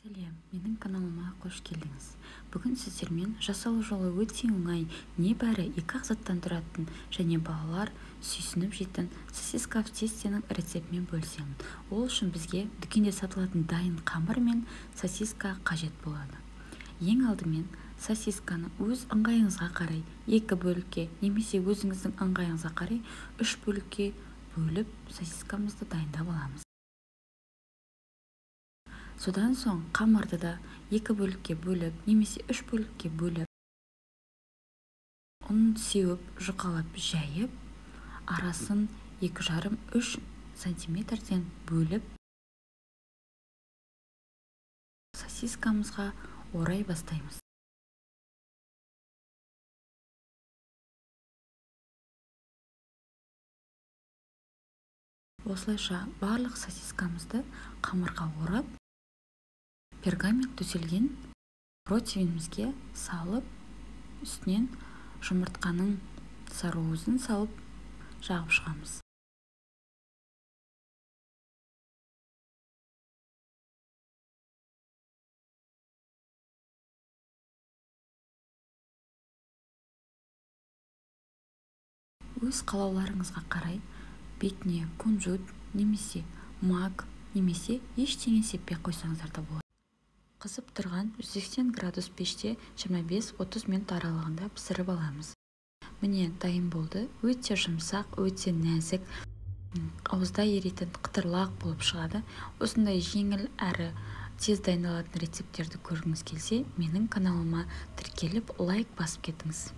Сәлем, менің каналыма қош келдіңіз. Бүгін сіздермен жасалу жолы өте оңай, небәрі 2 заттан тұратын және балалар сүйсініп жейтін сосиска в тестенің рецептімен бөлісемін. Ол үшін бізге дүкенде сатылатын дайын қамыр мен сосиска қажет болады. Ең алдымен сосисканы өз ыңғайыңызға қарай 2 бөлікке немесе өзіңіздің ыңғайыңызға қарай 3 бөлікке бөліп сосискамызды дайындап аламыз. Содан соң қамырды да 2 бөлікке бөліп, немесе 3 бөлікке бөліп, ұнын сеуіп, жұқалап жайып, арасын 2,5-3 сантиметрден бөліп, сосискамызға орай бастаймыз. Осылайша барлық сосискамызды қамырға орап, пергамент төселген противенімізге салып, үстінен жұмыртқаның сарыуызын салып жағып шығамыз. Өз қалауларыңызға қарай бетіне кунжут немесе мак немесе ештеңе сеппей қойсаңыздар да болады. Қызып тұрған 180 градус пеште 25-30 минут аралығында пісіріп аламыз. Міне дайын болды. Өте жұмсақ, өте нәзік, ауызда еритін қытырлақ болып шығады. Осындай жеңіл әрі тез дайындалатын рецепттерді көргіңіз келсе, менің каналыма тіркеліп лайк басып кетіңіз.